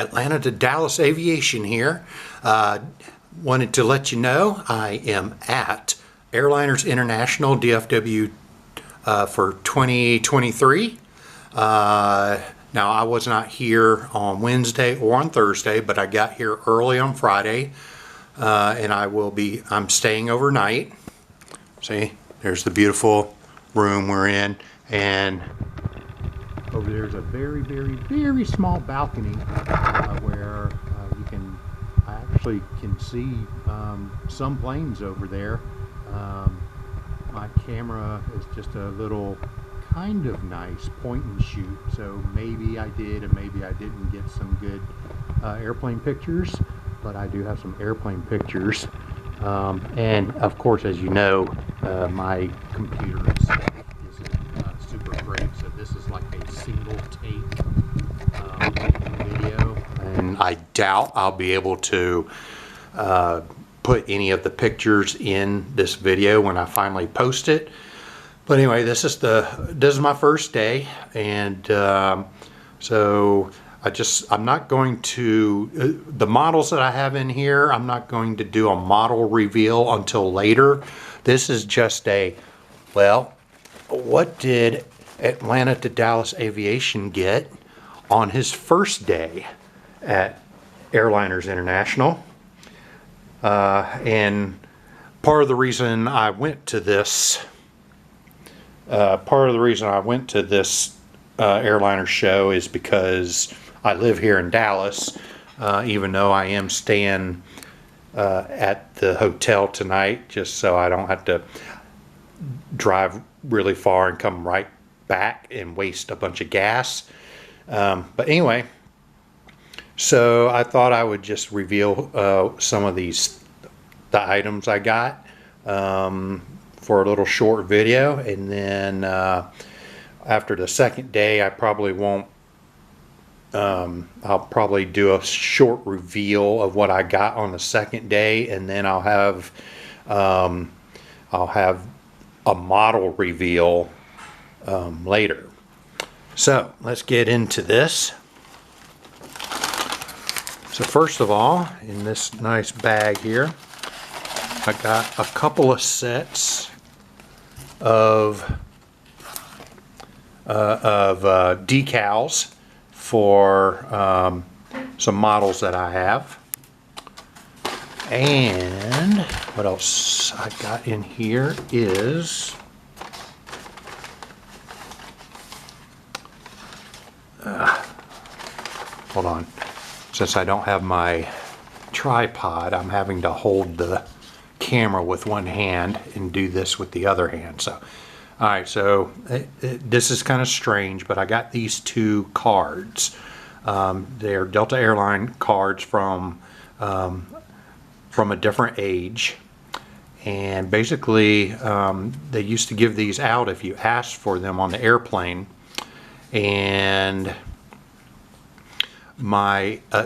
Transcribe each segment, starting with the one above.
Atlanta to Dallas Aviation here. Wanted to let you know I am at Airliners International DFW for 2023. Now I was not here on Wednesday or on Thursday, but I got here early on Friday, and I'm staying overnight. See, there's the beautiful room we're in, and over there's a very, very, very small balcony where I actually can see some planes over there. My camera is just a little kind of nice point and shoot, so maybe I did and maybe I didn't get some good airplane pictures, but I do have some airplane pictures. And of course, as you know, my computer isn't super great, so this is like a single take video, and I doubt I'll be able to put any of the pictures in this video when I finally post it. But anyway, this is my first day, and so I'm not going to, the models that I have in here, I'm not going to do a model reveal until later. This is just well, what did Atlanta to Dallas Aviation get on his first day at Airliners International? And part of the reason I went to this airliner show is because I live here in Dallas, even though I am staying at the hotel tonight, just so I don't have to drive really far and come right back and waste a bunch of gas. But anyway, so I thought I would just reveal some of the items I got for a little short video, and then after the second day I probably won't. I'll probably do a short reveal of what I got on the second day, and then I'll have a model reveal later. So let's get into this. So first of all, in this nice bag here, I got a couple of sets of decals for some models that I have. And what else I got in here is hold on, since I don't have my tripod, I'm having to hold the camera with one hand and do this with the other hand. So alright, so this is kind of strange, but I got these two cards. They're Delta Airline cards from a different age, and basically they used to give these out if you asked for them on the airplane. And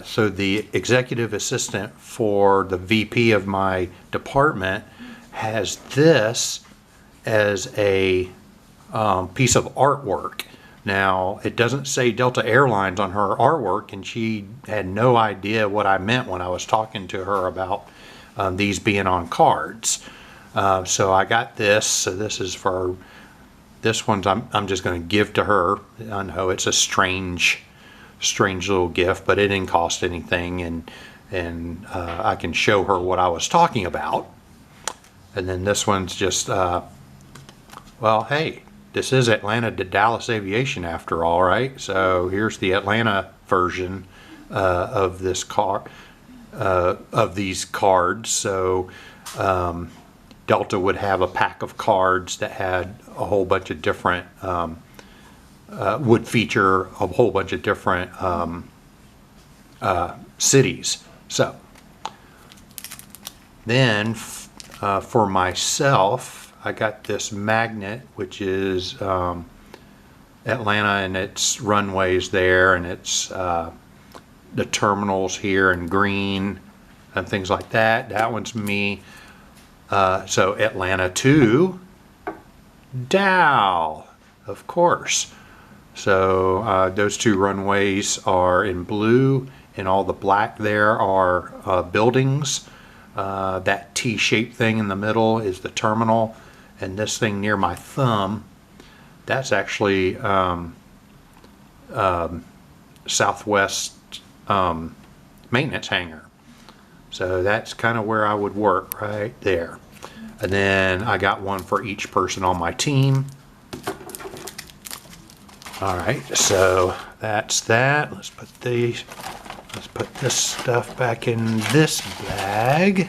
so the executive assistant for the VP of my department has this as a piece of artwork. Now, it doesn't say Delta Airlines on her artwork, and she had no idea what I meant when I was talking to her about these being on cards. So I got this. So this is for this one's I'm just going to give to her. I know it's a strange little gift, but it didn't cost anything, and I can show her what I was talking about. And then this one's just well, hey, this is Atlanta to Dallas Aviation after all, right? So here's the Atlanta version of this of these cards. So Delta would have a pack of cards that had a whole bunch of different would feature a whole bunch of different cities. So then for myself, I got this magnet, which is Atlanta and its runways there, and its the terminals here in green and things like that. That one's me. So Atlanta to Dal, of course. So those two runways are in blue and all the black there are buildings. That T-shaped thing in the middle is the terminal, and this thing near my thumb, that's actually Southwest maintenance hangar. So that's kind of where I would work right there. And then I got one for each person on my team. All right, so that's that. Let's put this stuff back in this bag.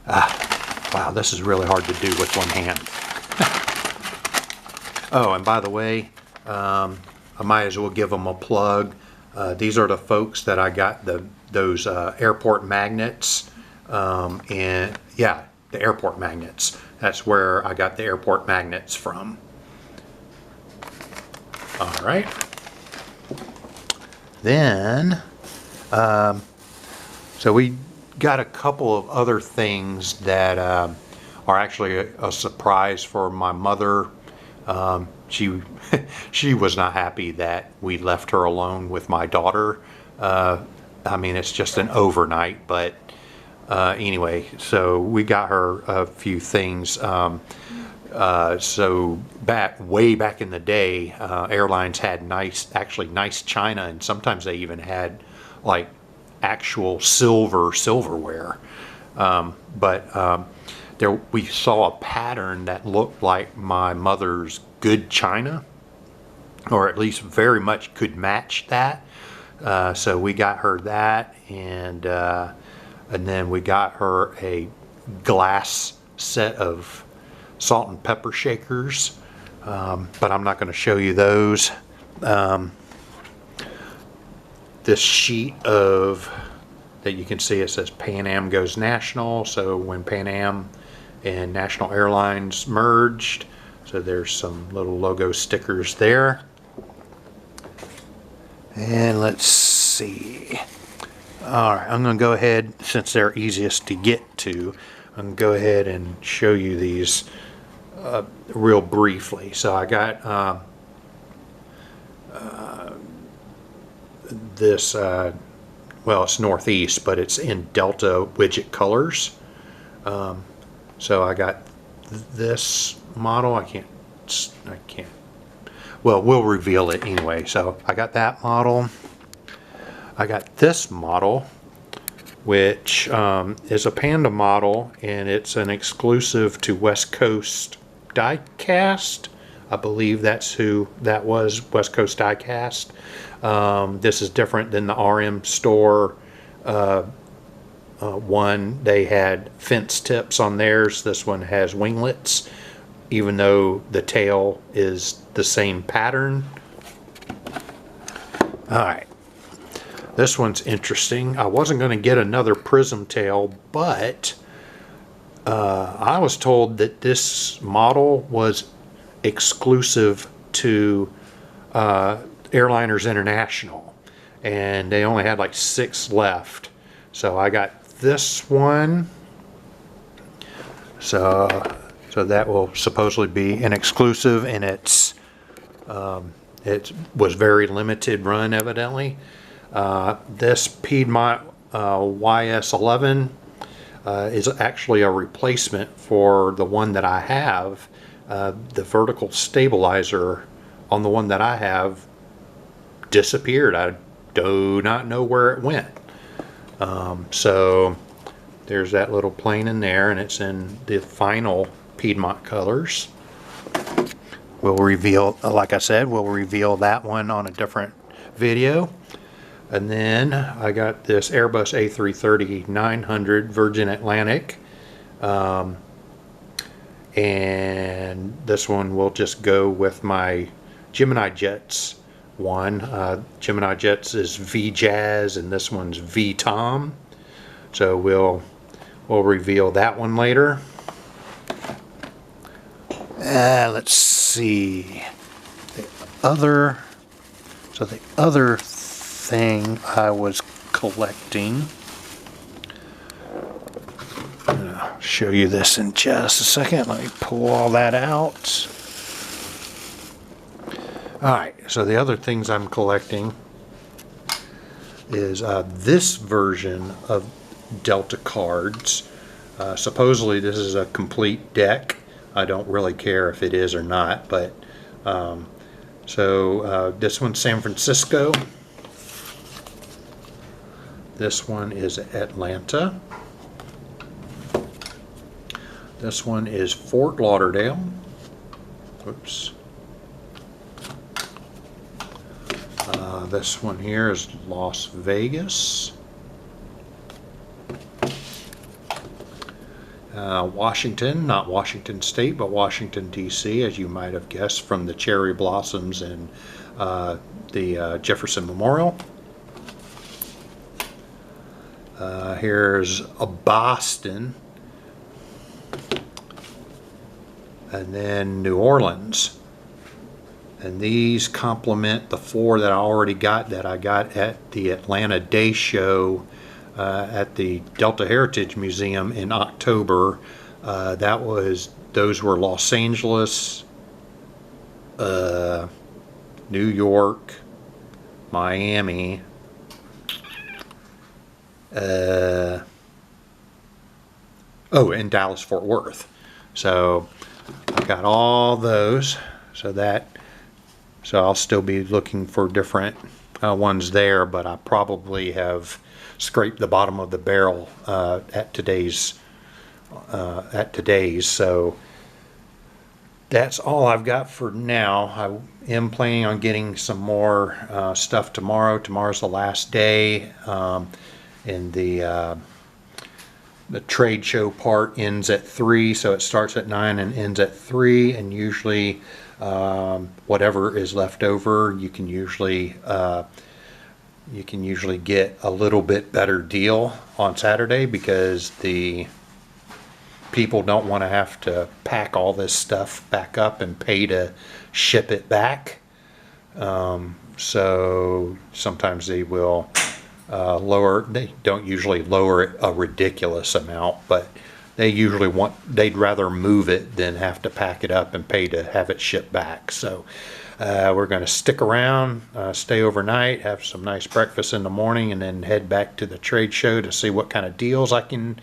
Wow, this is really hard to do with one hand. Oh, and by the way, I might as well give them a plug. These are the folks that I got those airport magnets, and yeah, the airport magnets. That's where I got the airport magnets from. All right. Then, so we got a couple of other things that are actually a surprise for my mother. She was not happy that we left her alone with my daughter. I mean, it's just an overnight, but anyway, so we got her a few things. So way back in the day, airlines had actually nice china, and sometimes they even had like actual silverware. There we saw a pattern that looked like my mother's good china, or at least very much could match that. So we got her that, and then we got her a glass set of salt and pepper shakers, but I'm not going to show you those. This sheet that you can see, it says Pan Am goes national. So when Pan Am and National Airlines merged, so there's some little logo stickers there. And let's see. All right, I'm going to go ahead, since they're easiest to get to, I'm going to go ahead and show you these real briefly. So I got this, well, it's Northeast, but it's in Delta widget colors. So I got this model. I can't, well, we'll reveal it anyway. So I got that model. I got this model, which is a Panda model, and it's an exclusive to West Coast Diecast. I believe that's who that was, West Coast Diecast. This is different than the RM store one. They had fence tips on theirs. This one has winglets, even though the tail is the same pattern. All right. This one's interesting. I wasn't going to get another prism tail, but I was told that this model was exclusive to Airliners International, and they only had like 6 left. So I got this one. So that will supposedly be an exclusive, and it was very limited run, evidently. This Piedmont YS11 is actually a replacement for the one that I have. The vertical stabilizer on the one that I have disappeared. I do not know where it went. So there's that little plane in there, and it's in the final Piedmont colors. We'll reveal, like I said, we'll reveal that one on a different video. And then I got this Airbus A330-900 Virgin Atlantic. And this one will just go with my Gemini Jets one. Gemini Jets is V-Jazz, and this one's V-Tom. So we'll reveal that one later. Let's see. The other thing I was collecting. I'll show you this in just a second. Let me pull all that out. Alright, so the other things I'm collecting is this version of Delta cards. Supposedly this is a complete deck. I don't really care if it is or not, but this one's San Francisco. This one is Atlanta. This one is Fort Lauderdale. Oops. This one here is Las Vegas. Washington, not Washington State, but Washington, D.C., as you might have guessed from the cherry blossoms and the Jefferson Memorial. Here's Boston. And then New Orleans. And these complement the 4 that I already got, that I got at the Atlanta Day Show at the Delta Heritage Museum in October. Those were Los Angeles, New York, Miami, and Dallas Fort Worth. So I got all those. So I'll still be looking for different ones there, but I probably have scraped the bottom of the barrel at today's. So that's all I've got for now. I am planning on getting some more stuff tomorrow. Tomorrow's the last day, and the trade show part ends at 3, so it starts at 9 and ends at 3, and usually whatever is left over, you can usually get a little bit better deal on Saturday, because the people don't want to have to pack all this stuff back up and pay to ship it back. So sometimes they will they don't usually lower it a ridiculous amount, but they'd rather move it than have to pack it up and pay to have it shipped back. So we're going to stick around, stay overnight, have some nice breakfast in the morning, and then head back to the trade show to see what kind of deals I can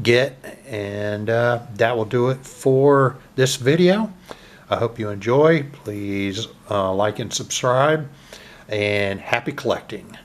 get. And that will do it for this video. I hope you enjoy. Please like and subscribe, and happy collecting.